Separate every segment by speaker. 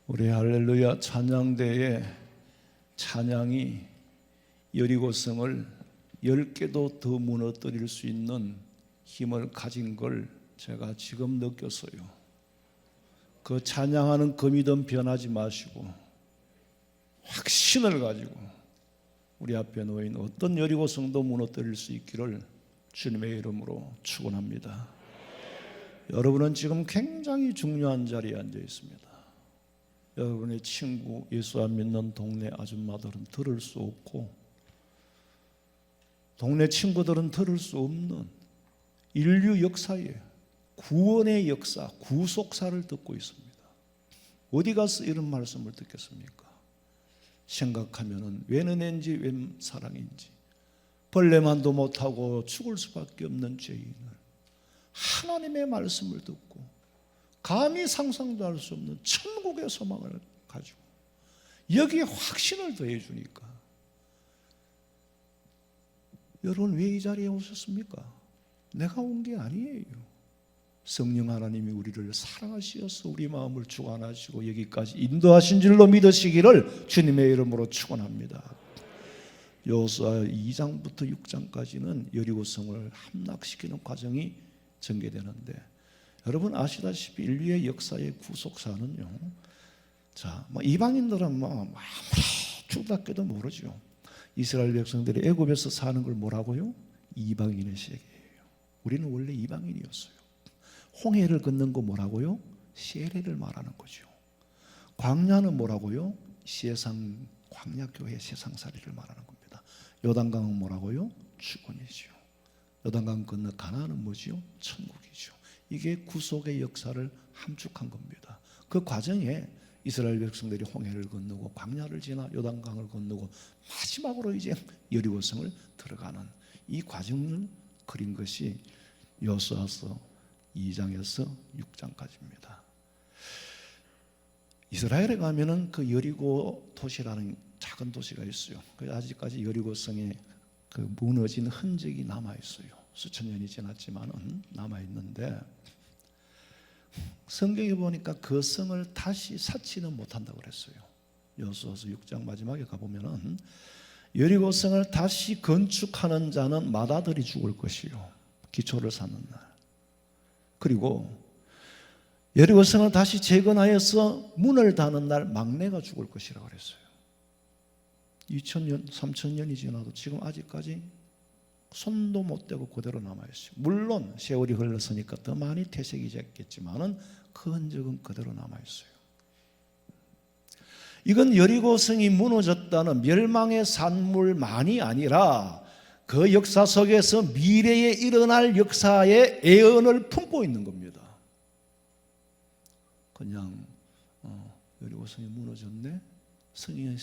Speaker 1: 우리 할렐루야 찬양대에 찬양이 여리고성을 10개도 더 무너뜨릴 수 있는 힘을 가진 걸 제가 지금 느꼈어요. 그 찬양하는 금이든 변하지 마시고 확신을 가지고 우리 앞에 놓인 어떤 여리고성도 무너뜨릴 수 있기를 주님의 이름으로 축원합니다. 여러분은 지금 굉장히 중요한 자리에 앉아 있습니다. 여러분의 친구, 예수 안 믿는 동네 아줌마들은 들을 수 없고 동네 친구들은 들을 수 없는 인류 역사에 구원의 역사, 구속사를 듣고 있습니다. 어디 가서 이런 말씀을 듣겠습니까? 생각하면은 웬 은혜인지 웬 사랑인지 벌레만도 못하고 죽을 수밖에 없는 죄인을 하나님의 말씀을 듣고 감히 상상도 할 수 없는 천국의 소망을 가지고 여기에 확신을 더해 주니까 여러분 왜 이 자리에 오셨습니까? 내가 온 게 아니에요. 성령 하나님이 우리를 사랑하시어서 우리 마음을 주관하시고 여기까지 인도하신 줄로 믿으시기를 주님의 이름으로 축원합니다. 여호수아 2장부터 6장까지는 여리고성을 함락시키는 과정이 전개되는데 여러분 아시다시피 인류의 역사의 구속사는요, 자, 이방인들은 아무리 주답게도 모르죠. 이스라엘 백성들이 애굽에서 사는 걸 뭐라고요? 이방인의 세계예요. 우리는 원래 이방인이었어요. 홍해를 건넌 거 뭐라고요? 세례를 말하는 거죠. 광야는 뭐라고요? 세상 광야교회 세상살이를 말하는 겁니다. 요단강은 뭐라고요? 축원이죠. 요단강 건너 가나안은 뭐지요? 천국이죠. 이게 구속의 역사를 함축한 겁니다. 그 과정에 이스라엘 백성들이 홍해를 건너고 광야를 지나 요단강을 건너고 마지막으로 이제 여리고성을 들어가는 이 과정을 그린 것이 여호수아서 2장에서 6장까지입니다. 이스라엘에 가면은 그 여리고 도시라는 작은 도시가 있어요. 아직까지 여리고성에 그 무너진 흔적이 남아 있어요. 수천 년이 지났지만은 남아 있는데 성경에 보니까 그 성을 다시 쌓지는 못한다고 그랬어요. 여호수아서 6장 마지막에 가보면은 여리고성을 다시 건축하는 자는 맏아들이 죽을 것이요, 기초를 쌓는 날. 그리고 여리고성을 다시 재건하여서 문을 닫는 날 막내가 죽을 것이라고 그랬어요. 2000년, 3000년이 지나도 지금 아직까지 손도 못 대고 그대로 남아있어요. 물론 세월이 흘렀으니까 더 많이 퇴색이 됐겠지만은 그 흔적은 그대로 남아있어요. 이건 여리고성이 무너졌다는 멸망의 산물만이 아니라 그 역사 속에서 미래에 일어날 역사의 애언을 품고 있는 겁니다. 그냥 여리고성이 무너졌네, 성이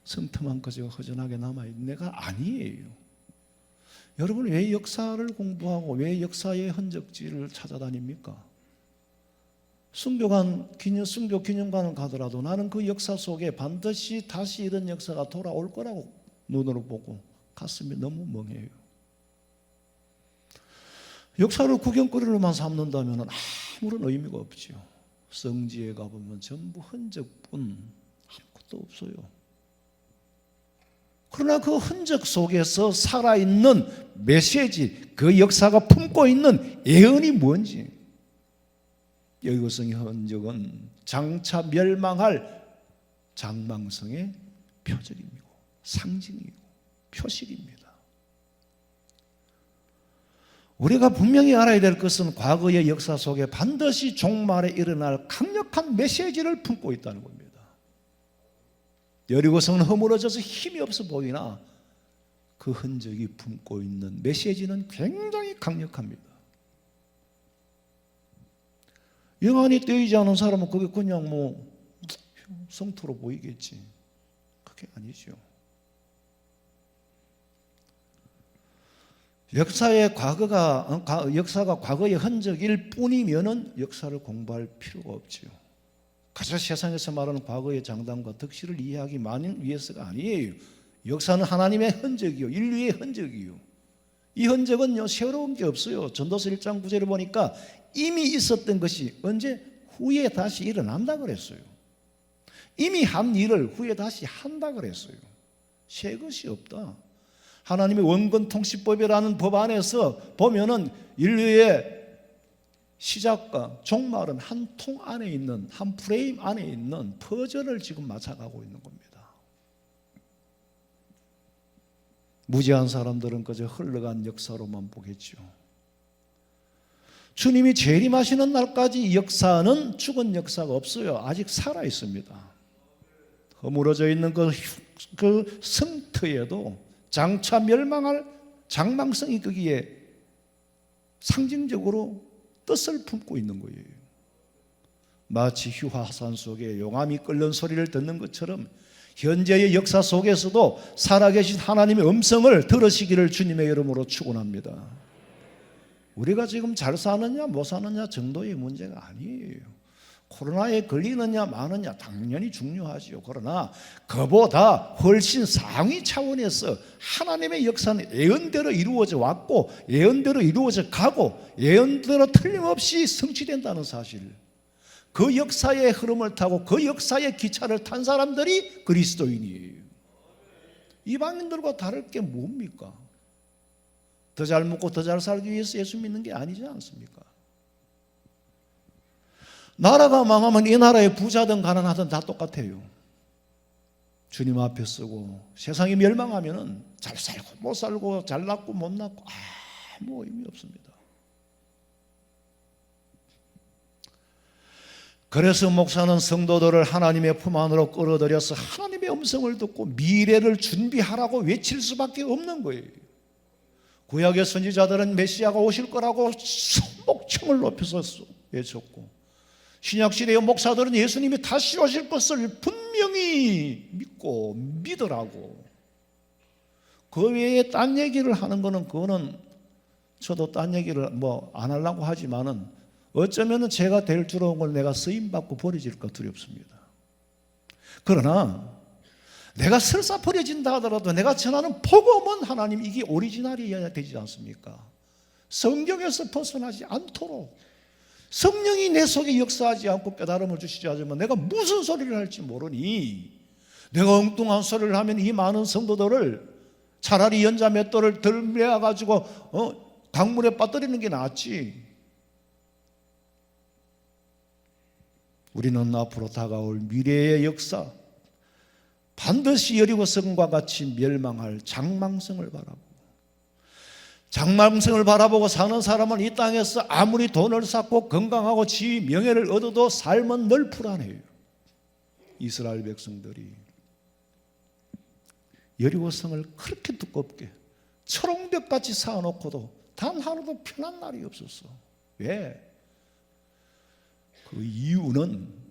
Speaker 1: 성터만 그저 허전하게 남아있네가 아니에요. 여러분 왜 역사를 공부하고 왜 역사의 흔적지를 찾아다닙니까? 순교 기념관을 가더라도 나는 그 역사 속에 반드시 다시 이런 역사가 돌아올 거라고 눈으로 보고 가슴이 너무 멍해요. 역사를 구경거리로만 삼는다면 아무런 의미가 없지요. 성지에 가보면 전부 흔적뿐 아무것도 없어요. 그러나 그 흔적 속에서 살아있는 메시지, 그 역사가 품고 있는 예언이 뭔지, 여리고성의 흔적은 장차 멸망할 장망성의 표적이고 상징이고 표식입니다. 우리가 분명히 알아야 될 것은 과거의 역사 속에 반드시 종말에 일어날 강력한 메시지를 품고 있다는 겁니다. 여리고성은 허물어져서 힘이 없어 보이나 그 흔적이 품고 있는 메시지는 굉장히 강력합니다. 영안이 떼이지 않은 사람은 그게 그냥 성토로 보이겠지. 그게 아니죠. 역사가 과거의 흔적일 뿐이면은 역사를 공부할 필요가 없지요. 가서 세상에서 말하는 과거의 장담과 덕실을 이해하기 위해서가 아니에요. 역사는 하나님의 흔적이요, 인류의 흔적이요. 이 흔적은요 새로운 게 없어요. 전도서 1장 9절을 보니까 이미 있었던 것이 언제 후에 다시 일어난다 그랬어요. 이미 한 일을 후에 다시 한다 그랬어요. 새 것이 없다. 하나님의 원근통치법이라는 법 안에서 보면은 인류의 시작과 종말은 한 통 안에 있는, 한 프레임 안에 있는 퍼즐을 지금 맞춰가고 있는 겁니다. 무지한 사람들은 그저 흘러간 역사로만 보겠죠. 주님이 재림하시는 날까지 이 역사는 죽은 역사가 없어요. 아직 살아 있습니다. 허물어져 있는 그 성터에도 장차 멸망할 장망성이 거기에 상징적으로 뜻을 품고 있는 거예요. 마치 휴화산 속에 용암이 끓는 소리를 듣는 것처럼 현재의 역사 속에서도 살아계신 하나님의 음성을 들으시기를 주님의 이름으로 축원합니다. 우리가 지금 잘 사느냐 못 사느냐 정도의 문제가 아니에요. 코로나에 걸리느냐 마느냐 당연히 중요하지요. 그러나 그보다 훨씬 상위 차원에서 하나님의 역사는 예언대로 이루어져 왔고 예언대로 이루어져 가고 예언대로 틀림없이 성취된다는 사실, 그 역사의 흐름을 타고 그 역사의 기차를 탄 사람들이 그리스도인이에요. 이방인들과 다를 게 뭡니까? 더 잘 먹고 더 잘 살기 위해서 예수 믿는 게 아니지 않습니까? 나라가 망하면 이 나라의 부자든 가난하든 다 똑같아요. 주님 앞에 서고 세상이 멸망하면 잘 살고 못 살고 잘 낳고 못 낳고 아무 의미 없습니다. 그래서 목사는 성도들을 하나님의 품 안으로 끌어들여서 하나님의 음성을 듣고 미래를 준비하라고 외칠 수밖에 없는 거예요. 구약의 선지자들은 메시아가 오실 거라고 목청을 높여서 외쳤고, 신약시대의 목사들은 예수님이 다시 오실 것을 분명히 믿고 믿으라고. 그 외에 딴 얘기를 하는 거는, 그거는 저도 딴 얘기를 안 하려고 하지만은 어쩌면 제가 될 줄 알고 내가 쓰임받고 버려질까 두렵습니다. 그러나 내가 설사 버려진다 하더라도 내가 전하는 복음은 하나님 이게 오리지널이어야 되지 않습니까? 성경에서 벗어나지 않도록 성령이 내 속에 역사하지 않고 깨달음을 주시지 않으면 내가 무슨 소리를 할지 모르니, 내가 엉뚱한 소리를 하면 이 많은 성도들을 차라리 연자 맷돌을 들매어가지고 강물에 빠뜨리는 게 낫지. 우리는 앞으로 다가올 미래의 역사, 반드시 여리고성과 같이 멸망할 장망성을 바라보고 사는 사람은 이 땅에서 아무리 돈을 쌓고 건강하고 지위 명예를 얻어도 삶은 늘 불안해요. 이스라엘 백성들이 여리고성을 그렇게 두껍게 철옹벽같이 쌓아놓고도 단 하루도 편한 날이 없었어. 왜? 그 이유는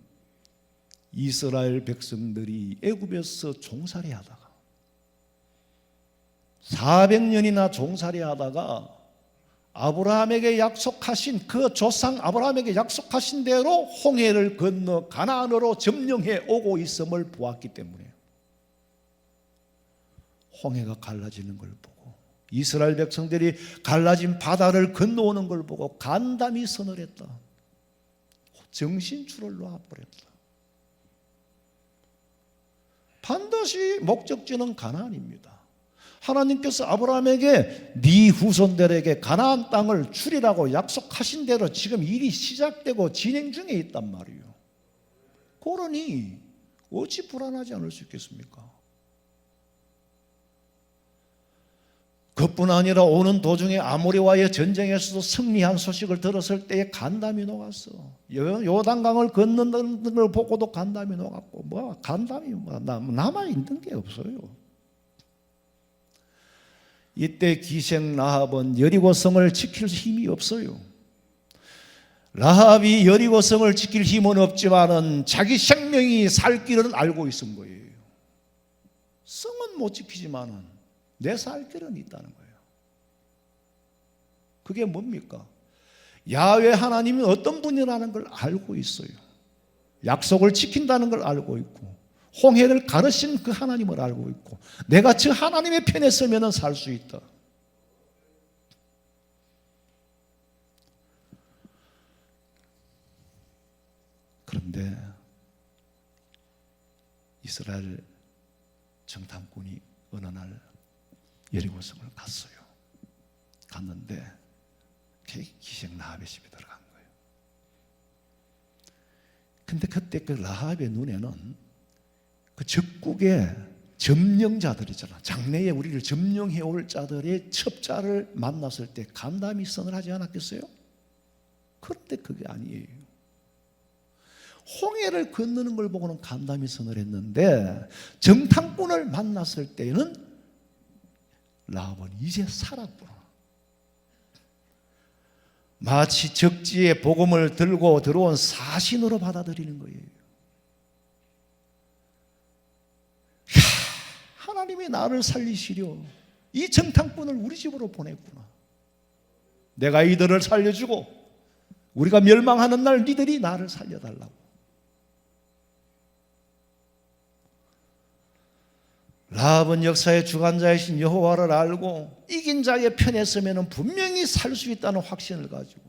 Speaker 1: 이스라엘 백성들이 애굽에서 종살이 하다가 400년이나 종살이 하다가 아브라함에게 약속하신, 그 조상 아브라함에게 약속하신 대로 홍해를 건너 가나안으로 점령해 오고 있음을 보았기 때문에 홍해가 갈라지는 걸 보고 이스라엘 백성들이 갈라진 바다를 건너오는 걸 보고 간담이 서늘했다. 정신줄을 놓아버렸다. 반드시 목적지는 가나안입니다. 하나님께서 아브라함에게 네 후손들에게 가나안 땅을 주리라고 약속하신 대로 지금 일이 시작되고 진행 중에 있단 말이에요. 그러니 어찌 불안하지 않을 수 있겠습니까? 그뿐 아니라 오는 도중에 아모리와의 전쟁에서도 승리한 소식을 들었을 때에 간담이 녹았어. 요단강을 건너는 걸 보고도 간담이 녹았고, 간담이 남아있는 게 없어요. 이때 기생 라합은 여리고성을 지킬 힘이 없어요. 라합이 여리고성을 지킬 힘은 없지만은 자기 생명이 살 길은 알고 있은 거예요. 성은 못 지키지만은 내 살 길은 있다는 거예요. 그게 뭡니까? 야훼 하나님이 어떤 분이라는 걸 알고 있어요. 약속을 지킨다는 걸 알고 있고, 홍해를 가르신 그 하나님을 알고 있고, 내가 저 하나님의 편에 서면 살 수 있다. 그런데 이스라엘 정탐꾼이 어느 날 여리고성을 갔어요. 갔는데 기생 라합의 집에 들어간 거예요. 근데 그때 그 라합의 눈에는 그 적국의 점령자들이잖아. 장래에 우리를 점령해 올 자들의 첩자를 만났을 때 간담이 선을 하지 않았겠어요? 그런데 그게 아니에요. 홍해를 건너는 걸 보고는 간담이 선을 했는데 정탐꾼을 만났을 때는 라합은 이제 살았구나. 마치 적지에 복음을 들고 들어온 사신으로 받아들이는 거예요. 하나님이 나를 살리시려 이 정탐꾼을 우리 집으로 보냈구나. 내가 이들을 살려주고 우리가 멸망하는 날 니들이 나를 살려달라고. 라합은 역사의 주관자이신 여호와를 알고 이긴 자의 편에 서면 분명히 살 수 있다는 확신을 가지고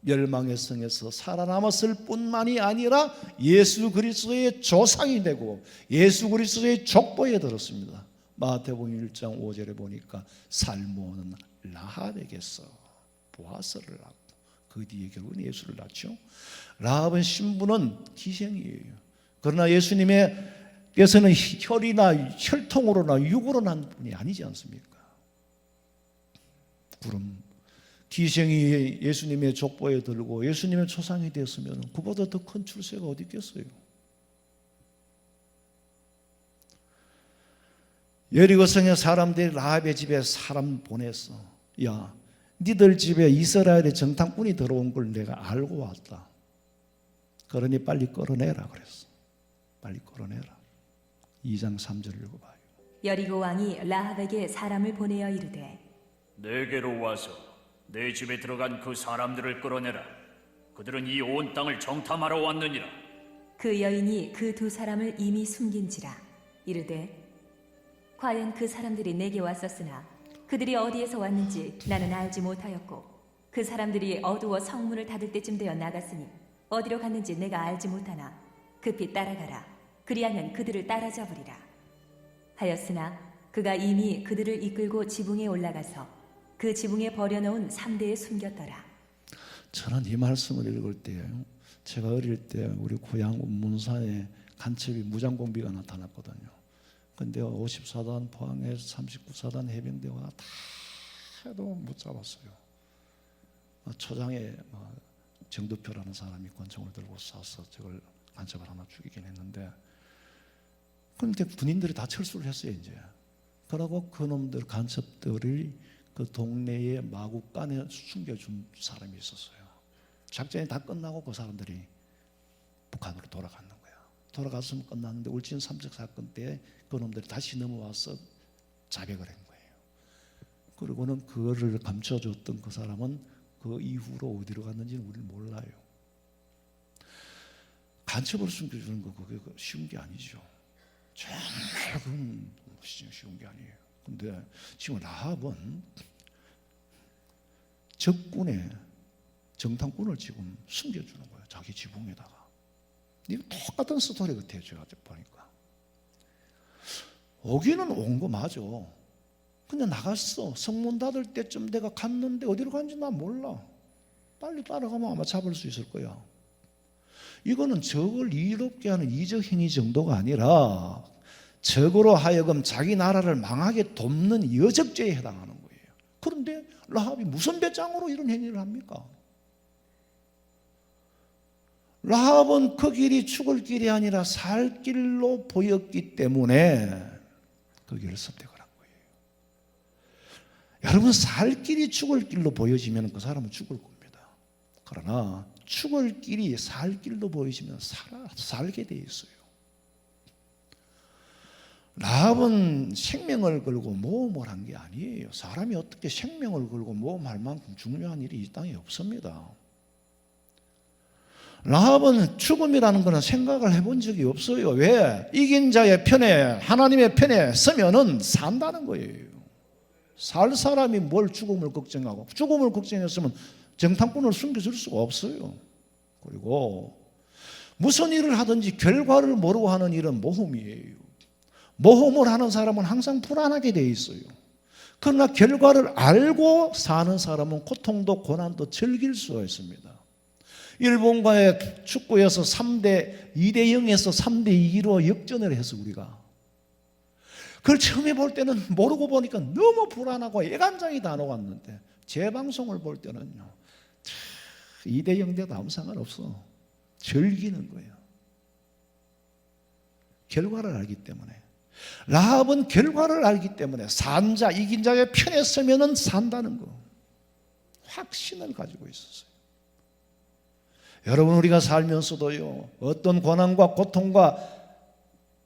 Speaker 1: 멸망의 성에서 살아남았을 뿐만이 아니라 예수 그리스도의 조상이 되고 예수 그리스도의 족보에 들었습니다. 마태복음 1장 5절에 보니까 살모는 라합에게서 보아스를 낳고 그 뒤에 결국은 예수를 낳죠. 라합은 신분은 기생이에요. 그러나 예수님께서는 혈이나 혈통으로나 육으로 난 분이 아니지 않습니까? 그럼 기생이 예수님의 족보에 들고 예수님의 조상이 되었으면 그보다 더 큰 출세가 어디 있겠어요? 여리고성의 사람들이 라합의 집에 사람 보냈어. 야, 니들 집에 이스라엘의 정탐꾼이 들어온 걸 내가 알고 왔다. 그러니 빨리 끌어내라 그랬어. 빨리 끌어내라. 2장 3절을 읽어봐요.
Speaker 2: 여리고 왕이 라합에게 사람을 보내어 이르되
Speaker 3: 내게로 와서 내 집에 들어간 그 사람들을 끌어내라. 그들은 이 온 땅을 정탐하러 왔느니라.
Speaker 2: 그 여인이 그 두 사람을 이미 숨긴지라 이르되 과연 그 사람들이 내게 왔었으나 그들이 어디에서 왔는지 나는 알지 못하였고 그 사람들이 어두워 성문을 닫을 때쯤 되어 나갔으니 어디로 갔는지 내가 알지 못하나 급히 따라가라. 그리하면 그들을 따라잡으리라 하였으나 그가 이미 그들을 이끌고 지붕에 올라가서 그 지붕에 버려놓은 3대에 숨겼더라.
Speaker 1: 저는 이 말씀을 읽을 때 제가 어릴 때 우리 고향 운문산에 간첩이 무장공비가 나타났거든요. 근데 54단 포항에 39사단 해병대가 다 해도 못 잡았어요. 초장에 정두표라는 사람이 권총을 들고 쏴서 저걸 간첩을 하나 죽이긴 했는데, 그런데 군인들이 다 철수를 했어요 이제. 그러고 그놈들 간첩들이 그 동네의 마구간에 숨겨준 사람이 있었어요. 작전이 다 끝나고 그 사람들이 북한으로 돌아가는 거야. 돌아갔으면 끝났는데 울진 삼척 사건 때 그놈들이 다시 넘어와서 자백을 한 거예요. 그리고는 그거를 감춰줬던 그 사람은 그 이후로 어디로 갔는지는 우리는 몰라요. 간첩을 숨겨주는 거 그게 쉬운 게 아니죠. 정말 그건 쉬운 게 아니에요. 근데 지금 라합은 적군의 정탐꾼을 지금 숨겨주는 거예요. 자기 지붕에다가. 이거 똑같은 스토리 같아요. 제가 보니까. 오기는 온 거 맞아. 근데 나갔어. 성문 닫을 때쯤 내가 갔는데 어디로 간지 난 몰라. 빨리 따라가면 아마 잡을 수 있을 거야. 이거는 적을 이롭게 하는 이적 행위 정도가 아니라 적으로 하여금 자기 나라를 망하게 돕는 여적죄에 해당하는 거예요. 그런데 라합이 무슨 배짱으로 이런 행위를 합니까? 라합은 그 길이 죽을 길이 아니라 살 길로 보였기 때문에 그 길을 선택을 한 거예요. 여러분, 살 길이 죽을 길로 보여지면 그 사람은 죽을 겁니다. 그러나 죽을 길이 살 길로 보여지면 살게 돼 있어요. 라합은 생명을 걸고 모험을 한 게 아니에요. 사람이 어떻게 생명을 걸고 모험할 만큼 중요한 일이 이 땅에 없습니다. 라합은 죽음이라는 것은 생각을 해본 적이 없어요. 왜? 이긴 자의 편에, 하나님의 편에 서면은 산다는 거예요. 살 사람이 뭘 죽음을 걱정하고, 죽음을 걱정했으면 정탐꾼을 숨겨줄 수가 없어요. 그리고 무슨 일을 하든지 결과를 모르고 하는 일은 모험이에요. 모험을 하는 사람은 항상 불안하게 돼 있어요. 그러나 결과를 알고 사는 사람은 고통도 고난도 즐길 수가 있습니다. 일본과의 축구에서 2대 0에서 3대 2로 역전을 해서 우리가 그걸 처음에 볼 때는 모르고 보니까 너무 불안하고 애간장이 다 녹았는데 재방송을 볼 때는요 2대 0 돼도 아무 상관없어. 즐기는 거예요. 결과를 알기 때문에. 라합은 결과를 알기 때문에 산자 이긴 자의 편에 서면은 산다는 거 확신을 가지고 있었어요. 여러분 우리가 살면서도요 어떤 고난과 고통과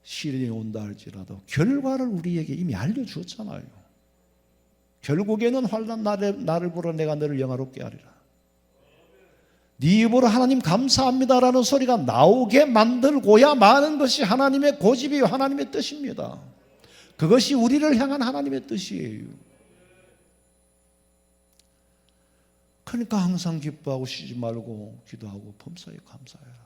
Speaker 1: 시련이 온다 할지라도 결과를 우리에게 이미 알려주었잖아요. 결국에는 환난 나를 보러 내가 너를 영화롭게 하리라. 네 입으로 하나님 감사합니다라는 소리가 나오게 만들고야 마는 것이 하나님의 고집이요 하나님의 뜻입니다. 그것이 우리를 향한 하나님의 뜻이에요. 그러니까 항상 기뻐하고 쉬지 말고 기도하고 범사에 감사해라.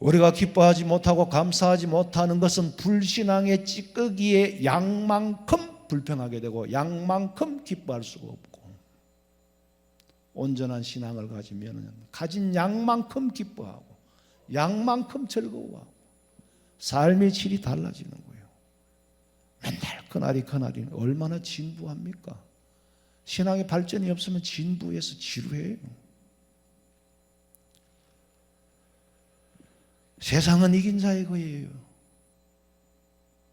Speaker 1: 우리가 기뻐하지 못하고 감사하지 못하는 것은 불신앙의 찌꺼기의 양만큼 불평하게 되고 양만큼 기뻐할 수가 없고 온전한 신앙을 가지면 가진 양만큼 기뻐하고 양만큼 즐거워하고 삶의 질이 달라지는 거예요. 맨날 그날이 얼마나 진부합니까? 신앙의 발전이 없으면 진부해서 지루해요. 세상은 이긴 자의 거예요.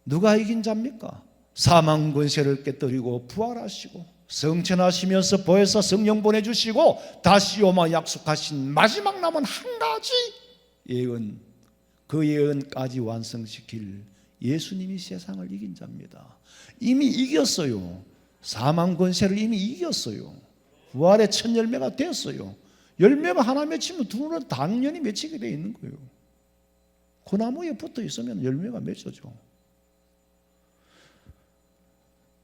Speaker 1: 누가 이긴 자입니까? 사망 권세를 깨뜨리고 부활하시고 성천하시면서 보혜사 성령 보내주시고 다시 오마 약속하신 마지막 남은 한 가지 예언, 그 예언까지 완성시킬 예수님이 세상을 이긴 자입니다. 이미 이겼어요. 사망 권세를 이미 이겼어요. 부활의 첫 열매가 됐어요. 열매가 하나 맺히면 둘은 당연히 맺히게 되어 있는 거예요. 그 나무에 붙어 있으면 열매가 맺혀져.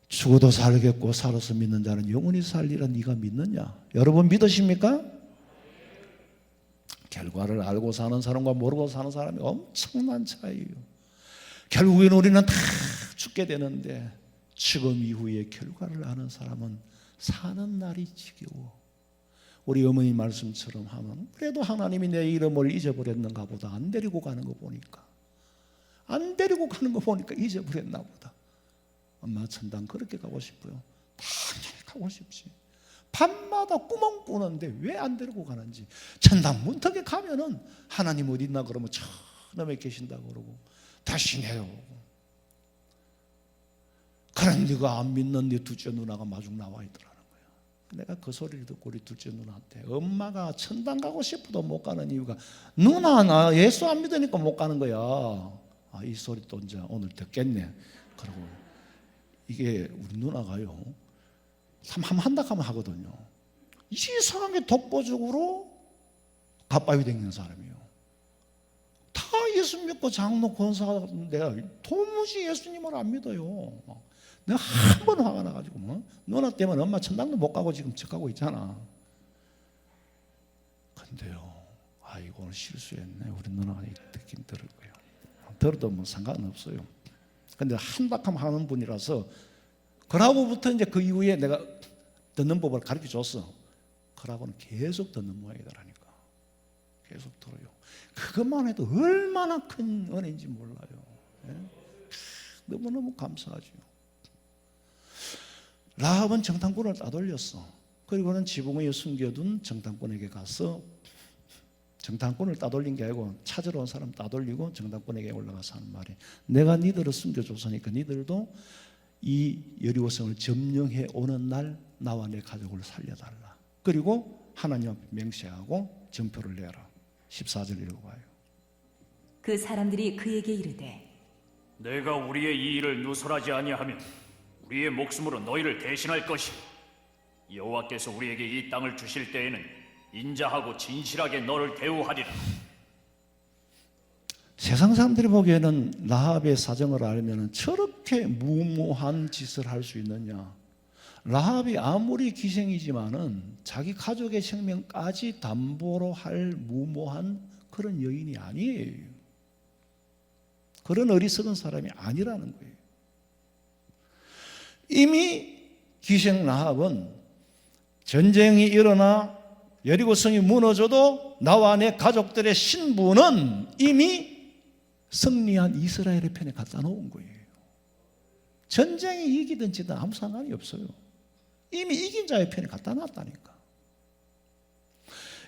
Speaker 1: 죽어도 살겠고 살아서 믿는 자는 영원히 살리라. 네가 믿느냐? 여러분 믿으십니까? 결과를 알고 사는 사람과 모르고 사는 사람이 엄청난 차이예요. 결국엔 우리는 다 죽게 되는데 죽음 이후에 결과를 아는 사람은 사는 날이 지겨워. 우리 어머니 말씀처럼 하면 그래도 하나님이 내 이름을 잊어버렸는가 보다. 안 데리고 가는 거 보니까 잊어버렸나 보다. 엄마 천당 그렇게 가고 싶어요. 당연히 가고 싶지. 밤마다 구멍 꾸는데 왜 안 데리고 가는지. 천당 문턱에 가면은 하나님 어디 있나 그러면 저놈에 계신다고 그러고 다시 내려오고. 그런 네가 안 믿는 네 둘째 누나가 마중 나와 있더라는 거야. 내가 그 소리를 듣고 우리 둘째 누나한테 엄마가 천당 가고 싶어도 못 가는 이유가 누나 나 예수 안 믿으니까 못 가는 거야. 아, 이 소리 또 이제 오늘 듣겠네. 그러고 이게 우리 누나가요 한다 하면 하거든요. 이상하게 독보적으로 가빠이 댕기는 사람이에요. 다 예수 믿고 장로 권사인데 도무지 예수님을 안 믿어요. 내가 한 번 화가 나가지고 누나 때문에 엄마 천당도 못 가고 지금 척하고 있잖아. 근데요 이거 오늘 실수했네. 우리 누나가 듣긴 들을 거예요. 들어도 뭐 상관없어요. 근데 한박함 하는 분이라서 그러고부터 이제 그 이후에 내가 듣는 법을 가르쳐 줬어. 그러고는 계속 듣는 모양이더라니까. 계속 들어요. 그것만 해도 얼마나 큰 은혜인지 몰라요. 예? 너무너무 감사하죠. 라합은 정탐꾼을 따돌렸어. 그리고는 지붕 위에 숨겨둔 정탐꾼에게 가서 정탐꾼을 따돌린 게 아니고 찾으러 온 사람 따돌리고 정탐꾼에게 올라가서 하는 말이 내가 니들을 숨겨줬으니까 니들도 이 여리고성을 점령해 오는 날 나와 내 가족을 살려달라. 그리고 하나님 앞에 맹세하고 전표를 내라. 14절 읽어봐요.
Speaker 2: 그 사람들이 그에게 이르되
Speaker 3: 내가 우리의 이 일을 누설하지 아니하면 우리의 목숨으로 너희를 대신할 것이 여호와께서 우리에게 이 땅을 주실 때에는 인자하고 진실하게 너를 대우하리라.
Speaker 1: 세상 사람들이 보기에는 라합의 사정을 알면 저렇게 무모한 짓을 할 수 있느냐. 라합이 아무리 기생이지만은 자기 가족의 생명까지 담보로 할 무모한 그런 여인이 아니에요. 그런 어리석은 사람이 아니라는 거예요. 이미 기생 라합은 전쟁이 일어나 여리고성이 무너져도 나와 내 가족들의 신분은 이미 승리한 이스라엘의 편에 갖다 놓은 거예요. 전쟁이 이기든 지든 아무 상관이 없어요. 이미 이긴 자의 편에 갖다 놨다니까.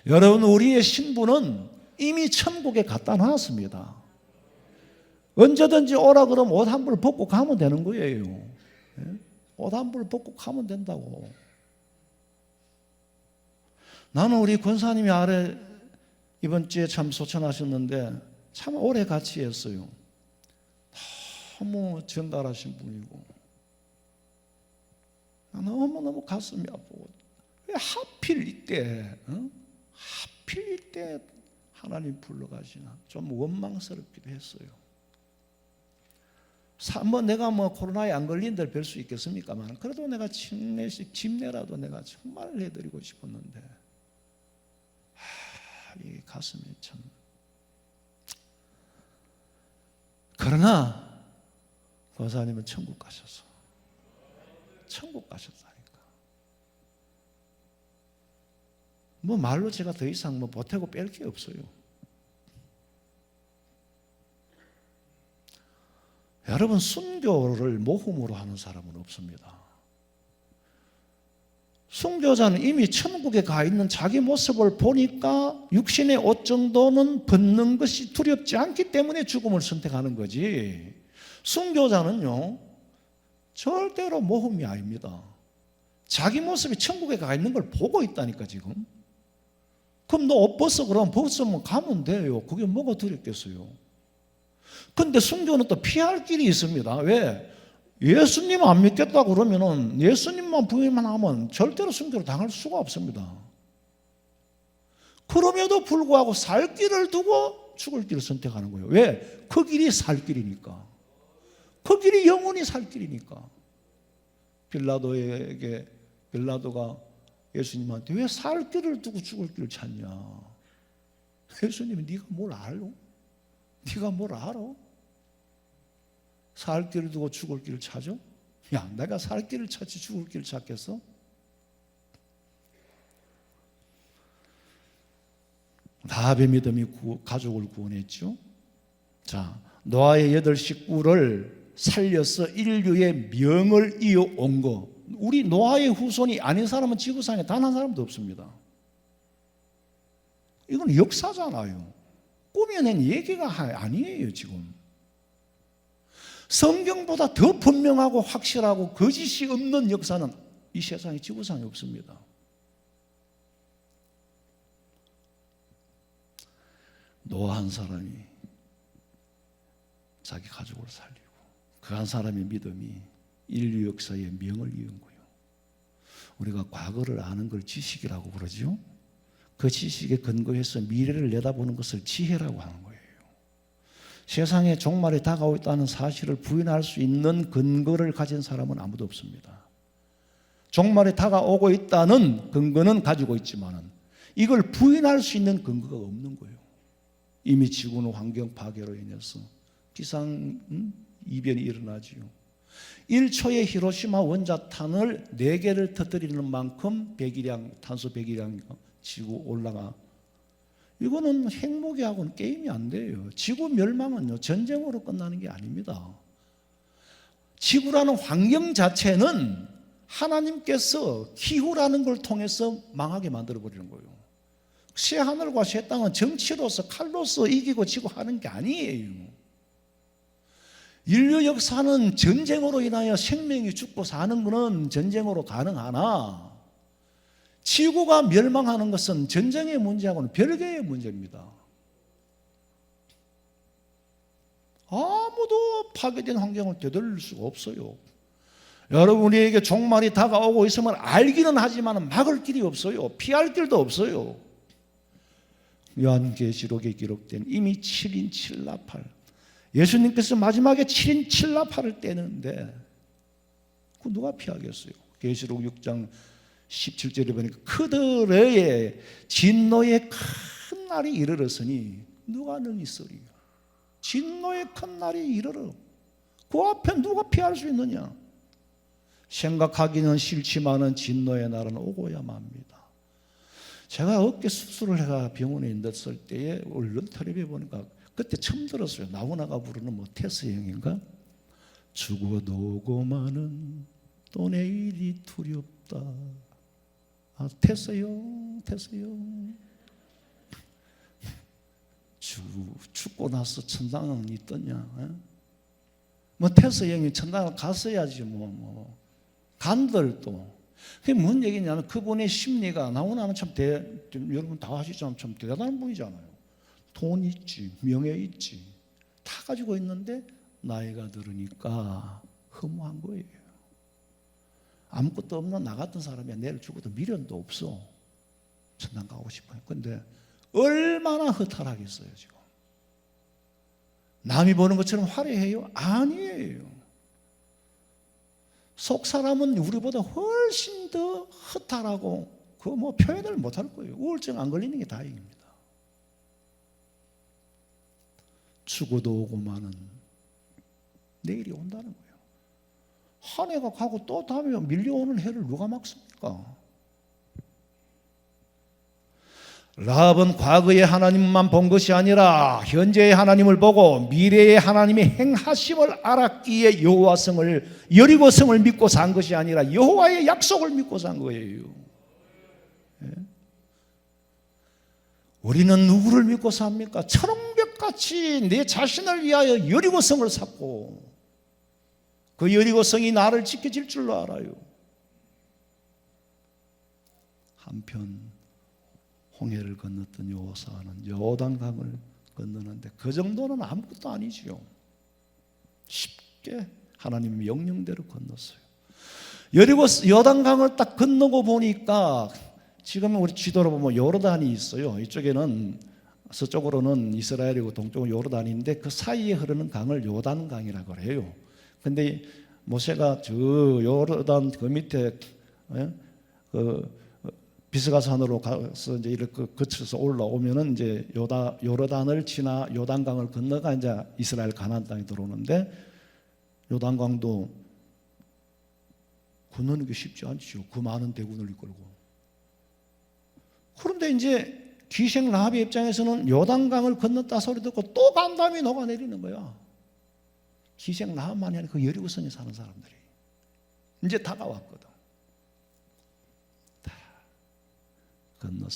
Speaker 1: 여러분, 우리의 신분은 이미 천국에 갖다 놨습니다. 언제든지 오라 그러면 옷 한 벌 벗고 가면 되는 거예요. 옷 한 벌 벗고 가면 된다고. 나는 우리 권사님이 아래 이번 주에 참 소천하셨는데 참 오래 같이 했어요. 너무 정갈하신 분이고 너무너무 가슴이 아프고 왜 하필 이때 하필 이때 하나님 불러가시나 좀 원망스럽기도 했어요. 내가 코로나에 안 걸린 데를 뵐 수 있겠습니까만 그래도 내가 집내라도 내가 정말 해드리고 싶었는데 이 가슴이 참. 그러나 권사님은 천국 가셨어. 천국 가셨다니까. 말로 제가 더 이상 보태고 뺄 게 없어요. 여러분, 순교를 모험으로 하는 사람은 없습니다. 순교자는 이미 천국에 가 있는 자기 모습을 보니까 육신의 옷 정도는 벗는 것이 두렵지 않기 때문에 죽음을 선택하는 거지. 순교자는요, 절대로 모험이 아닙니다. 자기 모습이 천국에 가 있는 걸 보고 있다니까 지금. 그럼 너 옷 벗어 그러면 벗으면 가면 돼요. 그게 뭐가 두렵겠어요. 근데 순교는 또 피할 길이 있습니다. 왜? 예수님 안 믿겠다 그러면은 예수님만 부인만 하면 절대로 순교를 당할 수가 없습니다. 그럼에도 불구하고 살 길을 두고 죽을 길을 선택하는 거예요. 왜? 그 길이 살 길이니까. 그 길이 영원히 살 길이니까. 빌라도가 예수님한테 왜 살 길을 두고 죽을 길을 찾냐? 예수님이 네가 뭘 알아? 네가 뭘 알아? 살 길을 두고 죽을 길을 찾아? 야, 내가 살 길을 찾지 죽을 길을 찾겠어? 라합의 믿음이 가족을 구원했죠. 자, 노아의 8 식구를 살려서 인류의 명을 이어온 거. 우리 노아의 후손이 아닌 사람은 지구상에 단 한 사람도 없습니다. 이건 역사잖아요. 꾸며낸 얘기가 아니에요 지금. 성경보다 더 분명하고 확실하고 거짓이 없는 역사는 이 세상에 지구상에 없습니다. 노아 한 사람이 자기 가족을 살리고 그 한 사람의 믿음이 인류 역사의 명을 이은 거예요. 우리가 과거를 아는 걸 지식이라고 그러죠. 그 지식에 근거해서 미래를 내다보는 것을 지혜라고 하는 거예요. 세상에 종말이 다가오고 있다는 사실을 부인할 수 있는 근거를 가진 사람은 아무도 없습니다. 종말이 다가오고 있다는 근거는 가지고 있지만 이걸 부인할 수 있는 근거가 없는 거예요. 이미 지구는 환경 파괴로 인해서 기상 이변이 일어나지요. 1초의 히로시마 원자탄을 4개를 터뜨리는 만큼 탄소 배기량 지구 올라가. 이거는 핵무기하고는 게임이 안 돼요. 지구 멸망은요, 전쟁으로 끝나는 게 아닙니다. 지구라는 환경 자체는 하나님께서 기후라는 걸 통해서 망하게 만들어버리는 거예요. 새 하늘과 새 땅은 정치로서 칼로서 이기고 지고 하는 게 아니에요. 인류 역사는 전쟁으로 인하여 생명이 죽고 사는 것은 전쟁으로 가능하나 지구가 멸망하는 것은 전쟁의 문제하고는 별개의 문제입니다. 아무도 파괴된 환경을 되돌릴 수가 없어요. 여러분에게 종말이 다가오고 있으면 알기는 하지만 막을 길이 없어요. 피할 길도 없어요. 요한계시록에 기록된 이미 7인 7나팔, 예수님께서 마지막에 7인 7나팔을 떼는데 그 누가 피하겠어요? 계시록 6장 17절에 보니까 그들의 진노의 큰 날이 이르렀으니 누가 능히 쓰리요. 진노의 큰 날이 이르러 그 앞에 누가 피할 수 있느냐. 생각하기는 싫지만은 진노의 날은 오고야 맙니다. 제가 어깨 수술을 해가 병원에 있었을 때에 얼른 텔레비에 보니까 그때 처음 들었어요. 나훈아가 부르는 뭐 테스형인가? 죽어도 오고 마는 또 내일이 두렵다. 아, 테스형 죽고 나서 천당은 있더냐? 에? 뭐 테스형이 천당을 갔어야지 뭐 간들도. 그게 뭔 얘기냐면 그분의 심리가 나훈아는 여러분 다 아시잖아요. 참 대단한 분이잖아요. 돈 있지, 명예 있지, 다 가지고 있는데 나이가 들으니까 허무한 거예요. 아무것도 없는 나 같은 사람이 내일 죽어도 미련도 없어. 천당 가고 싶어요. 근데 얼마나 허탈하겠어요 지금. 남이 보는 것처럼 화려해요? 아니에요. 속 사람은 우리보다 훨씬 더 허탈하고 그 뭐 표현을 못할 거예요. 우울증 안 걸리는 게 다행입니다. 죽어도 오고 마는 내일이 온다는 거예요. 한 해가 가고 또 다음에 밀려오는 해를 누가 막습니까? 라합은 과거의 하나님만 본 것이 아니라 현재의 하나님을 보고 미래의 하나님의 행하심을 알았기에 여리고성을 믿고 산 것이 아니라 여호와의 약속을 믿고 산 거예요. 예? 우리는 누구를 믿고 삽니까? 천홍벽같이 내 자신을 위하여 여리고성을 쌓고 그 여리고성이 나를 지켜줄 줄로 알아요. 한편 홍해를 건넜던 여호사는 요단강을 건너는데 그 정도는 아무것도 아니지요. 쉽게 하나님 명령대로 건넜어요. 요단강을 딱 건너고 보니까 지금 우리 지도로 보면 요르단이 있어요. 이쪽에는 서쪽으로는 이스라엘이고 동쪽은 요르단인데 그 사이에 흐르는 강을 요단강이라고 해요. 근데 모세가 저 요르단 그 밑에 비스가산으로 가서 이제 이렇게 거쳐서 올라오면은 이제 요르단을 지나 요단강을 건너가 이제 이스라엘 가나안 땅에 들어오는데 요단강도 건너는 게 쉽지 않죠. 그 많은 대군을 이끌고. 그런데 이제 기생 라합의 입장에서는 요단강을 건넜다 소리 듣고 또 간담이 녹아내리는 거야. 기생 라합만이 아니라 그 여리고성에 사는 사람들이 이제 다가왔거든. 다 건넜어.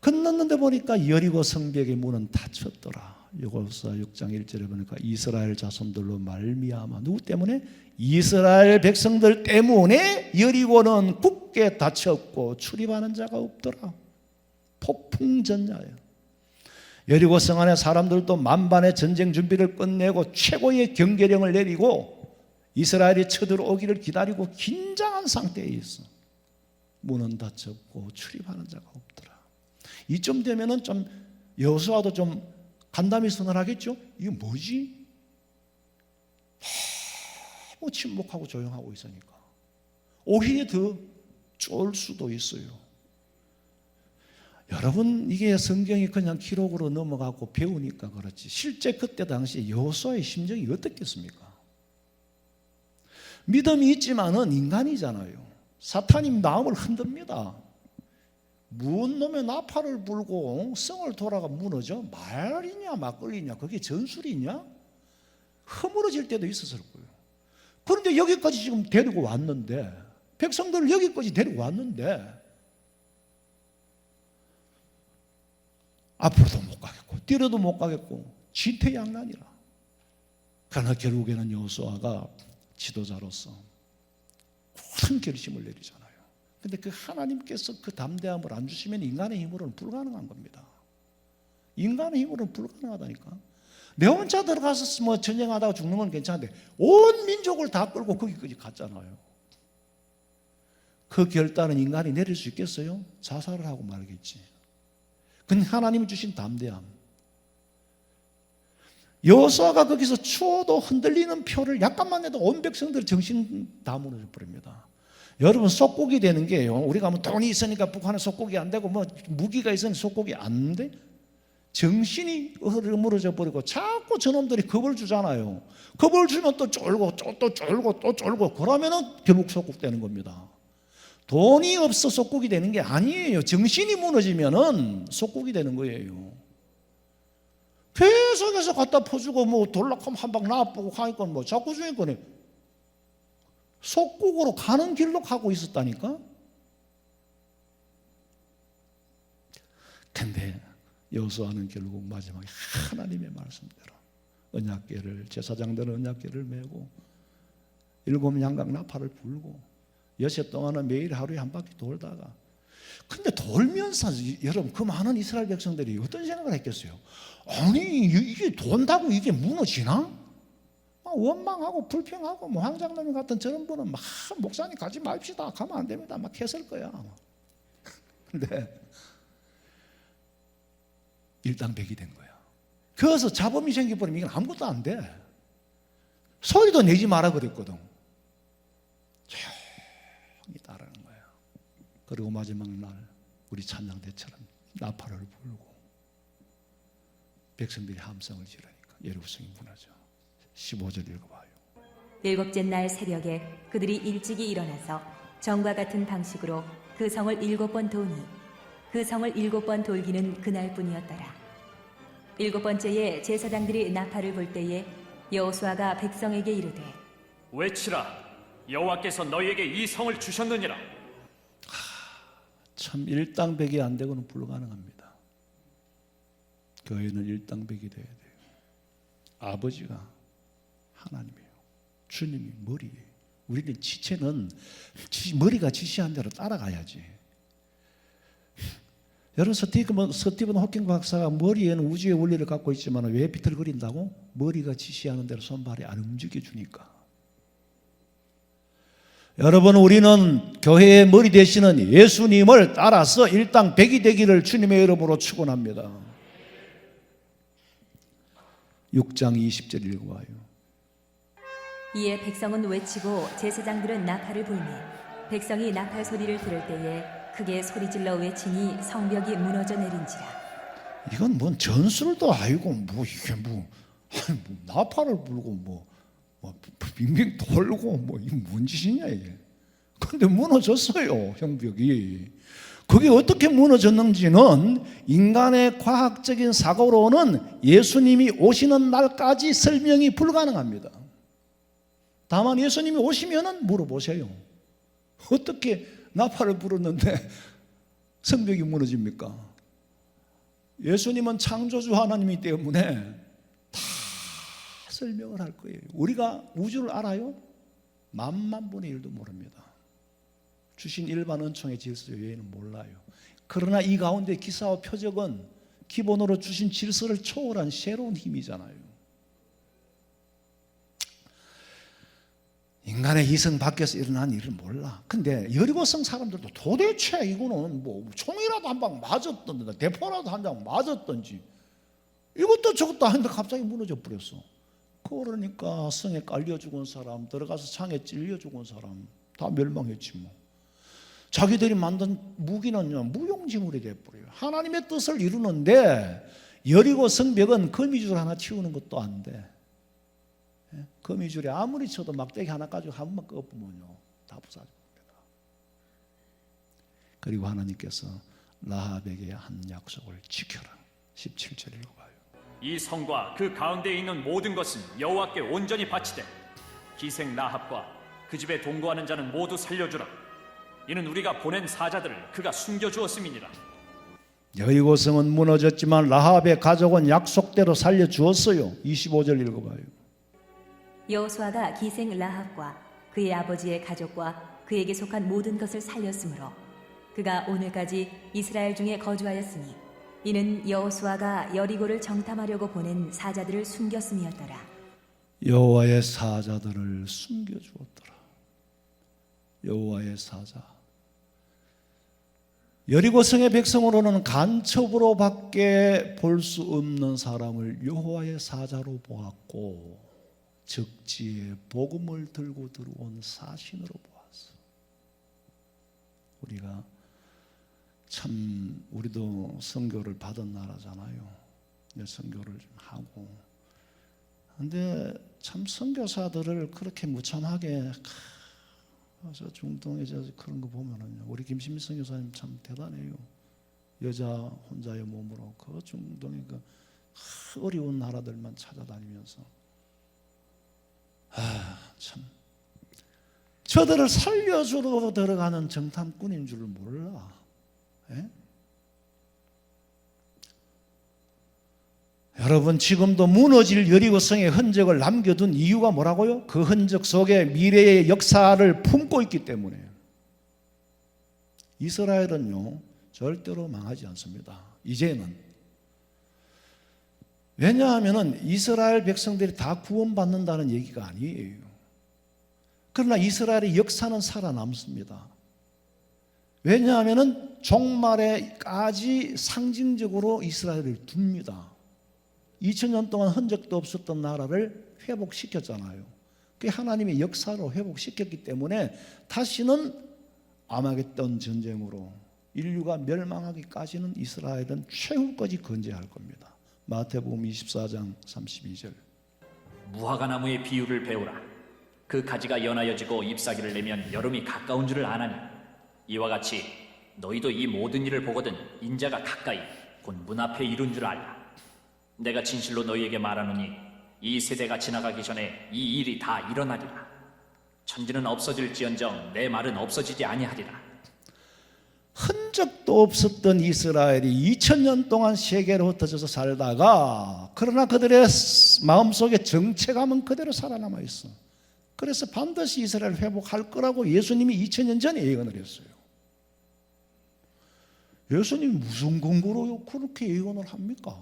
Speaker 1: 건넜는데 보니까 여리고 성벽의 문은 닫혔더라. 여호수아 6장 1절에 보니까 이스라엘 자손들로 말미암아 누구 때문에? 이스라엘 백성들 때문에 여리고는 굳게 닫혔고 출입하는 자가 없더라. 폭풍전야예요. 여리고 성 안에 사람들도 만반의 전쟁 준비를 끝내고 최고의 경계령을 내리고 이스라엘이 쳐들어오기를 기다리고 긴장한 상태에 있어. 문은 닫혔고 출입하는 자가 없더라. 이쯤 되면은 좀 여호수아도 좀 간담이 서늘하겠죠? 이게 뭐지? 너무 침묵하고 조용하고 있으니까 오히려 더 쫄 수도 있어요. 여러분, 이게 성경이 그냥 기록으로 넘어가고 배우니까 그렇지 실제 그때 당시 여호수아의 심정이 어떻겠습니까? 믿음이 있지만은 인간이잖아요. 사탄이 마음을 흔듭니다. 무슨 놈의 나팔을 불고 성을 돌아가 무너져? 말이냐 막걸리냐? 그게 전술이냐? 허물어질 때도 있었을 거예요. 그런데 여기까지 지금 데리고 왔는데 백성들을 여기까지 데리고 왔는데 앞으로도 못 가겠고 뒤로도 못 가겠고 진퇴양난이라. 그러나 결국에는 여호수아가 지도자로서 큰 결심을 내리잖아요. 근데 그 하나님께서 그 담대함을 안 주시면 인간의 힘으로는 불가능한 겁니다. 인간의 힘으로는 불가능하다니까. 내 혼자 들어가서 뭐 전쟁하다가 죽는 건 괜찮은데 온 민족을 다 끌고 거기까지 갔잖아요. 그 결단은 인간이 내릴 수 있겠어요? 자살을 하고 말겠지. 근데 하나님이 주신 담대함. 여호수아가 거기서 추워도 흔들리는 표를 약간만 해도 온 백성들의 정신 다 무너져 버립니다. 여러분 속국이 되는 게요, 우리가 뭐 돈이 있으니까 북한은 속국이 안 되고 뭐 무기가 있으니까 속국이 안 돼? 정신이 흐물어져 버리고 자꾸 저놈들이 겁을 주잖아요. 겁을 주면 또 쫄고 또 쫄고 또 쫄고 그러면은 결국 속국 되는 겁니다. 돈이 없어 속국이 되는 게 아니에요. 정신이 무너지면은 속국이 되는 거예요. 계속해서 갖다 퍼주고 뭐 돌락하면 한 방 놔보고 하니까 뭐 자꾸 주니까 속국으로 가는 길로 가고 있었다니까. 근데 여호수아는 결국 마지막에 하나님의 말씀대로 언약궤를, 제사장들은 언약궤를 메고 일곱 양각 나팔을 불고 여섯 동안은 매일 하루에 한 바퀴 돌다가, 근데 돌면서 여러분 그 많은 이스라엘 백성들이 어떤 생각을 했겠어요? 아니 이게 돈다고 이게 무너지나? 원망하고 불평하고 뭐 황장로님 같은 저런 분은 막 목사님 가지 맙시다, 가면 안 됩니다 막 했을 거야. 근데 일당백이 된 거야. 그래서 자범이 생겨버리면 이건 아무것도 안 돼. 소리도 내지 마라 그랬거든. 조용히 따르는 거야. 그리고 마지막 날 우리 찬양대처럼 나팔을 불고 백성들이 함성을 지르니까 예루살렘이 무너져. 15절 읽어봐요.
Speaker 2: 일곱째 날 새벽에 그들이 일찍이 일어나서 전과 같은 방식으로 그 성을 7번 도니 그 성을 7번 돌기는 그날뿐이었더라. 7번째에 제사장들이 나팔을 불 때에 여호수아가 백성에게 이르되
Speaker 3: 외치라, 여호와께서 너희에게 이 성을 주셨느니라.
Speaker 1: 참 일당백이 안 되고는 불가능합니다. 교회는 일당백이 돼야 돼요. 아버지가 하나님이에요. 주님이 머리예요. 우리는 지체는 머리가 지시한 대로 따라가야지. 여러분 스티븐 호킹 박사가 머리에는 우주의 원리를 갖고 있지만 왜 비틀거린다고? 머리가 지시하는 대로 손발이 안 움직여주니까. 여러분 우리는 교회의 머리 되시는 예수님을 따라서 일당백이 되기를 주님의 이름으로 축원합니다. 6장 20절 읽어봐요.
Speaker 2: 이에 백성은 외치고 제사장들은 나팔을 불매 백성이 나팔 소리를 들을 때에 크게 소리질러 외치니 성벽이 무너져 내린지라.
Speaker 1: 이건 뭔 전술도 아니고 뭐 이게 뭐 나팔을 불고 뭐 빙빙 돌고 뭐 이게 뭔 짓이냐 이게. 근데 무너졌어요 성벽이. 그게 어떻게 무너졌는지는 인간의 과학적인 사고로는 예수님이 오시는 날까지 설명이 불가능합니다. 다만 예수님이 오시면은 물어보세요. 어떻게 나팔을 불었는데 성벽이 무너집니까? 예수님은 창조주 하나님이기 때문에 다 설명을 할 거예요. 우리가 우주를 알아요? 만만분의 1도 모릅니다. 주신 일반 은총의 질서 외에는 몰라요. 그러나 이 가운데 기사와 표적은 기본으로 주신 질서를 초월한 새로운 힘이잖아요. 인간의 이성 밖에서 일어난 일을 몰라. 근데 여리고성 사람들도 도대체 이거는 뭐 총이라도 한 방 맞았던지 대포라도 한 방 맞았던지 이것도 저것도 아닌데 갑자기 무너져 버렸어. 그러니까 성에 깔려 죽은 사람, 들어가서 창에 찔려 죽은 사람 다 멸망했지 뭐. 자기들이 만든 무기는요 무용지물이 돼버려요. 하나님의 뜻을 이루는데 여리고 성벽은 거미줄 하나 치우는 것도 안 돼. 거미줄에 아무리 쳐도 막대기 하나 가지고 한 번만 꺾으면요 다 부서집니다. 그리고 하나님께서 라합에게 한 약속을 지켜라. 17절 읽어봐요.
Speaker 3: 이 성과 그 가운데에 있는 모든 것은 여호와께 온전히 바치되 기생 라합과 그 집에 동거하는 자는 모두 살려주라. 이는 우리가 보낸 사자들을 그가 숨겨주었음이니라.
Speaker 1: 여리고성은 무너졌지만 라합의 가족은 약속대로 살려주었어요. 25절 읽어봐요.
Speaker 2: 여호수아가 기생 라합과 그의 아버지의 가족과 그에게 속한 모든 것을 살렸으므로 그가 오늘까지 이스라엘 중에 거주하였으니 이는 여호수아가 여리고를 정탐하려고 보낸 사자들을 숨겼음이었더라.
Speaker 1: 여호와의 사자들을 숨겨주었더라. 여호와의 사자. 여리고성의 백성으로는 간첩으로밖에 볼 수 없는 사람을 여호와의 사자로 보았고 적지에 복음을 들고 들어온 사신으로 보았어. 우리가 참 우리도 선교를 받은 나라잖아요. 선교를 좀 하고. 근데 참 선교사들을 그렇게 무참하게 저 중동에 저 그런 거 보면은요, 우리 김신미 선교사님 참 대단해요. 여자 혼자의 몸으로 그 중동의 그 어려운 나라들만 찾아다니면서 참 저들을 살려주러 들어가는 정탐꾼인 줄 몰라. 예? 여러분, 지금도 무너질 여리고성의 흔적을 남겨둔 이유가 뭐라고요? 그 흔적 속에 미래의 역사를 품고 있기 때문에요. 이스라엘은요, 절대로 망하지 않습니다. 이제는. 왜냐하면 이스라엘 백성들이 다 구원받는다는 얘기가 아니에요. 그러나 이스라엘의 역사는 살아남습니다. 왜냐하면 종말에까지 상징적으로 이스라엘을 둡니다. 2000년 동안 흔적도 없었던 나라를 회복시켰잖아요. 그게 하나님의 역사로 회복시켰기 때문에 다시는 아마겟돈 전쟁으로 인류가 멸망하기까지는 이스라엘은 최후까지 건재할 겁니다. 마태복음 24장 32절.
Speaker 3: 무화과나무의 비유를 배우라. 그 가지가 연하여지고 잎사귀를 내면 여름이 가까운 줄을 아나니 이와 같이 너희도 이 모든 일을 보거든 인자가 가까이 곧 문 앞에 이룬 줄 알라. 내가 진실로 너희에게 말하노니 이 세대가 지나가기 전에 이 일이 다 일어나리라. 천지는 없어질지언정 내 말은 없어지지 아니하리라.
Speaker 1: 흔적도 없었던 이스라엘이 2000년 동안 세계로 흩어져서 살다가 그러나 그들의 마음속에 정체감은 그대로 살아남아 있어. 그래서 반드시 이스라엘을 회복할 거라고 예수님이 2000년 전에 예언을 했어요. 예수님이 무슨 근거로 그렇게 예언을 합니까?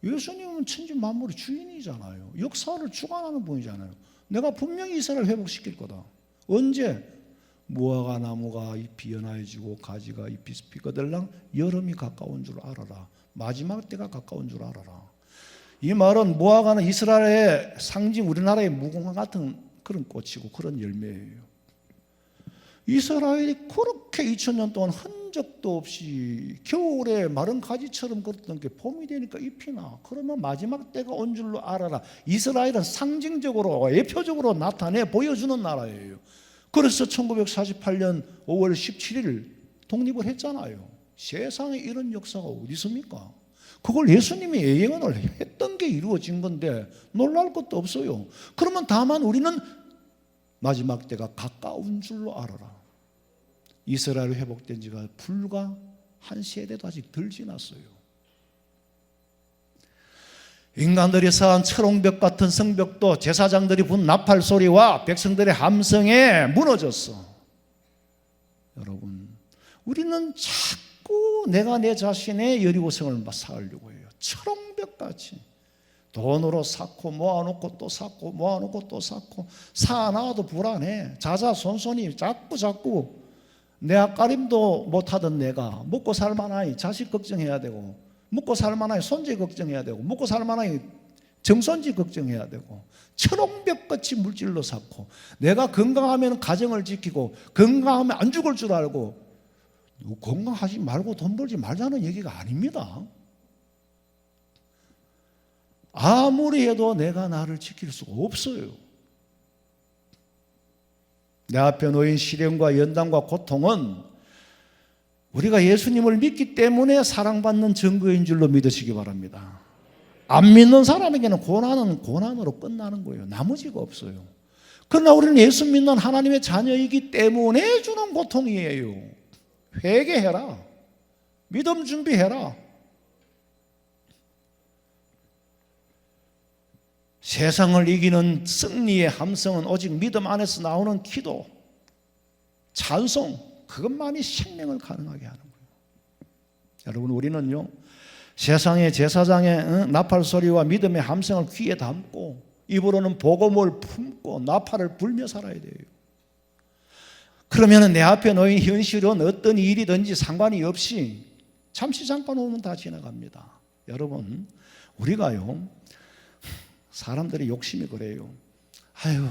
Speaker 1: 예수님은 천지 만물의 주인이잖아요. 역사를 주관하는 분이잖아요. 내가 분명히 이스라엘을 회복시킬 거다. 언제? 무화과 나무가 잎이 연하여지고 가지가 잎이 피거들랑 여름이 가까운 줄 알아라. 마지막 때가 가까운 줄 알아라. 이 말은 무화과는 이스라엘의 상징, 우리나라의 무궁화 같은 그런 꽃이고 그런 열매예요. 이스라엘이 그렇게 2000년 동안 흔적도 없이 겨울에 마른 가지처럼 걷던 게 봄이 되니까 잎이 나. 그러면 마지막 때가 온 줄로 알아라. 이스라엘은 상징적으로 예표적으로 나타내 보여주는 나라예요. 그래서 1948년 5월 17일 독립을 했잖아요. 세상에 이런 역사가 어디 있습니까? 그걸 예수님이 예언을 했던 게 이루어진 건데 놀랄 것도 없어요. 그러면 다만 우리는 마지막 때가 가까운 줄로 알아라. 이스라엘 회복된 지가 불과 한 세대도 아직 덜 지났어요. 인간들이 쌓은 철옹벽 같은 성벽도 제사장들이 분 나팔 소리와 백성들의 함성에 무너졌어. 여러분, 우리는 자꾸 내가 내 자신의 여리고성을 쌓으려고 해요. 철옹벽같이 돈으로 쌓고 모아놓고 또 쌓고 모아놓고 또 쌓고 쌓아놔도 불안해. 자자손손이 자꾸 내 앞가림도 못하던 내가 먹고 살만하니 자식 걱정해야 되고, 먹고 살만하니 손재 걱정해야 되고, 먹고 살만하니 정손지 걱정해야 되고, 철옹벽같이 물질로 쌓고, 내가 건강하면 가정을 지키고 건강하면 안 죽을 줄 알고. 건강하지 말고 돈 벌지 말자는 얘기가 아닙니다. 아무리 해도 내가 나를 지킬 수가 없어요. 내 앞에 놓인 시련과 연단과 고통은 우리가 예수님을 믿기 때문에 사랑받는 증거인 줄로 믿으시기 바랍니다. 안 믿는 사람에게는 고난은 고난으로 끝나는 거예요. 나머지가 없어요. 그러나 우리는 예수 믿는 하나님의 자녀이기 때문에 주는 고통이에요. 회개해라. 믿음 준비해라. 세상을 이기는 승리의 함성은 오직 믿음 안에서 나오는 기도, 찬송, 그것만이 생명을 가능하게 하는 거예요. 여러분, 우리는요, 세상의 제사장의 나팔 소리와 믿음의 함성을 귀에 담고 입으로는 복음을 품고 나팔을 불며 살아야 돼요. 그러면 내 앞에 놓인 현실은 어떤 일이든지 상관이 없이 잠시 잠깐 오면 다 지나갑니다. 여러분, 우리가요, 사람들의 욕심이 그래요. 아유,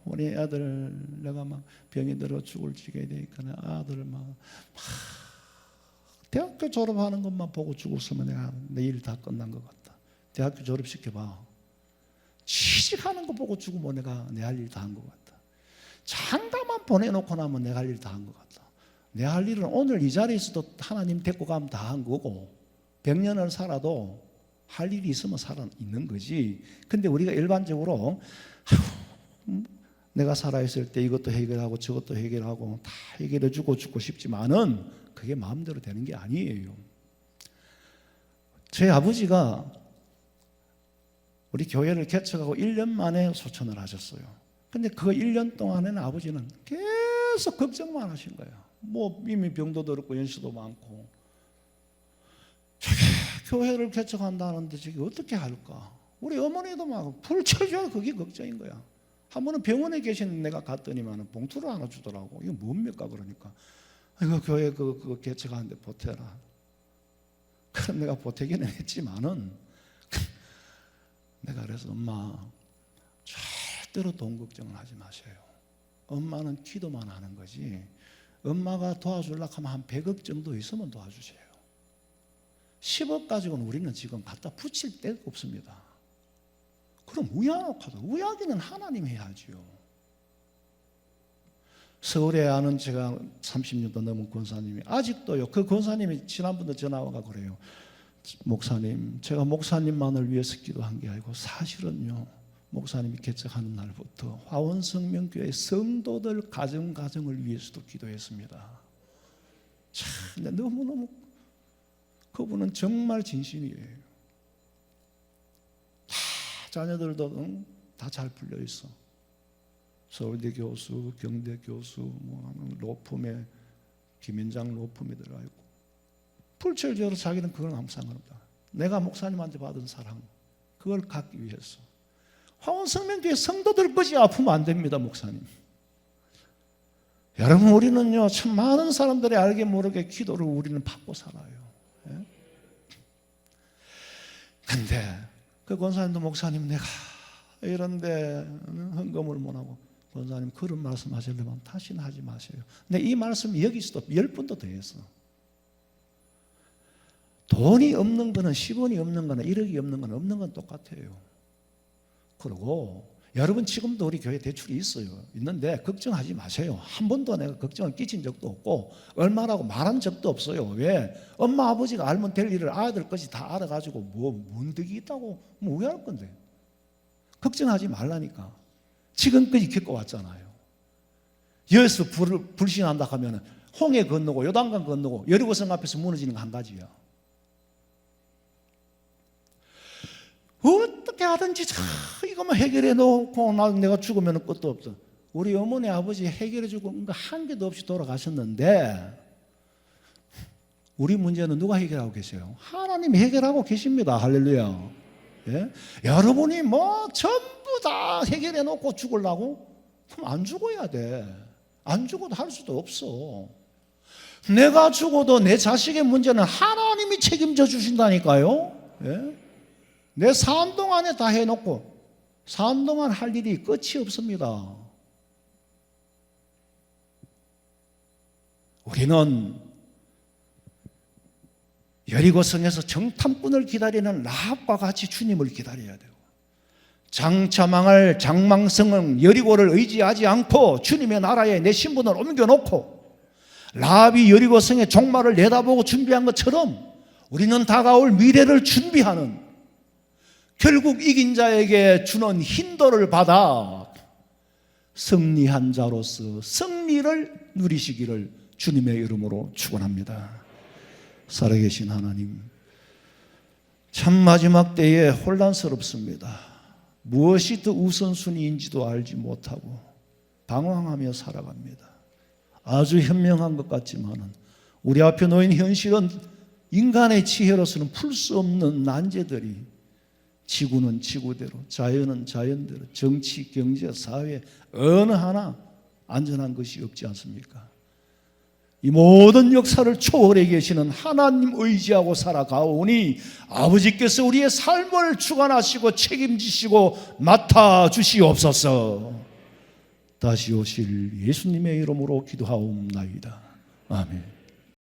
Speaker 1: 우리 아들 내가 막 병이 들어 죽을 지게 되니까 아들 막 대학교 졸업하는 것만 보고 죽었으면 내가 내 일 다 끝난 것 같다. 대학교 졸업시켜봐. 취직하는 거 보고 죽으면 내가 내 할 일 다 한 것 같다. 장가만 보내놓고 나면 내가 할 일 다 한 것 같다. 내 할 일은 오늘 이 자리에서도 하나님 데리고 가면 다 한 거고 100년을 살아도 할 일이 있으면 살아 있는 거지. 근데 우리가 일반적으로 내가 살아있을 때 이것도 해결하고 저것도 해결하고 다 해결해주고 죽고 싶지만은 그게 마음대로 되는 게 아니에요. 제 아버지가 우리 교회를 개척하고 1년 만에 소천을 하셨어요. 근데 그 1년 동안에는 아버지는 계속 걱정만 하신 거예요. 뭐 이미 병도 들었고 연세도 많고 교회를 개척한다는데 저게 어떻게 할까? 우리 어머니도 막 불철주야 그게 걱정인 거야. 한 번은 병원에 계신 내가 갔더니만 봉투를 하나 주더라고. 이거 뭡니까? 그러니까 이거 교회 그 개척하는데 보태라. 그럼 내가 보태기는 했지만은 내가 그래서 엄마 절대로 돈 걱정을 하지 마세요. 엄마는 기도만 하는 거지. 엄마가 도와주려고 하면 한 100억 정도 있으면 도와주세요. 10억 가지고는 우리는 지금 갖다 붙일 데가 없습니다. 그럼 우야하다. 우야기는 하나님 해야지요. 서울에 아는 제가 30년도 넘은 권사님이 아직도요. 그 권사님이 지난번도 전화와가 그래요. 목사님, 제가 목사님만을 위해서 기도한 게 아니고 사실은요. 목사님이 개척하는 날부터 화원성명교회 성도들 가정을 위해서도 기도했습니다. 참 너무너무 그분은 정말 진심이에요. 다 자녀들도 다 잘 풀려 있어. 서울대 교수, 경대 교수, 뭐 로펌에 김현장 로펌에 들어가 있고 불철주야로 자기는 그걸 항상 합니다. 내가 목사님한테 받은 사랑 그걸 갖기 위해서. 화원성명교회 성도들 것이 아프면 안 됩니다, 목사님. 여러분 우리는요 참 많은 사람들이 알게 모르게 기도를 우리는 받고 살아요. 근데 그 권사님도 목사님 내가 이런데 헌금을 못하고 권사님 그런 말씀 하시려면 다시는 하지 마세요. 근데 이 말씀이 여기서도 10번도 더 했어. 돈이 없는 거는 10원이 없는 거는 1억이 없는 거는 없는 건 똑같아요. 그리고 여러분 지금도 우리 교회 대출이 있어요. 있는데 걱정하지 마세요. 한 번도 내가 걱정을 끼친 적도 없고 얼마라고 말한 적도 없어요. 왜? 엄마 아버지가 알면 될 일을 아들까지 다 알아가지고 뭔 덕이 있다고 뭐 왜 할 건데. 걱정하지 말라니까. 지금까지 겪어왔잖아요. 여기서 불신한다 하면 홍해 건너고 요단강 건너고 여리고성 앞에서 무너지는 거 한 가지야. 어떻게 하든지 이것만 해결해 놓고 내가 죽으면 끝도 없어. 우리 어머니 아버지 해결해 주고 한 개도 없이 돌아가셨는데 우리 문제는 누가 해결하고 계세요? 하나님이 해결하고 계십니다. 할렐루야. 예? 여러분이 뭐 전부 다 해결해 놓고 죽으려고? 그럼 안 죽어야 돼. 안 죽어도 할 수도 없어. 내가 죽어도 내 자식의 문제는 하나님이 책임져 주신다니까요. 예? 내 산 동안에 다 해놓고 산 동안 할 일이 끝이 없습니다. 우리는 여리고성에서 정탐꾼을 기다리는 라합과 같이 주님을 기다려야 돼요. 장차 망할 장망성은 여리고를 의지하지 않고 주님의 나라에 내 신분을 옮겨놓고 라합이 여리고성의 종말을 내다보고 준비한 것처럼 우리는 다가올 미래를 준비하는 결국 이긴 자에게 주는 힌도를 받아 승리한 자로서 승리를 누리시기를 주님의 이름으로 축원합니다. 살아계신 하나님, 참 마지막 때에 혼란스럽습니다. 무엇이 더 우선순위인지도 알지 못하고 방황하며 살아갑니다. 아주 현명한 것 같지만 우리 앞에 놓인 현실은 인간의 지혜로서는 풀 수 없는 난제들이 지구는 지구대로, 자연은 자연대로, 정치, 경제, 사회 어느 하나 안전한 것이 없지 않습니까? 이 모든 역사를 초월해 계시는 하나님 의지하고 살아가오니 아버지께서 우리의 삶을 주관하시고 책임지시고 맡아주시옵소서. 다시 오실 예수님의 이름으로 기도하옵나이다. 아멘.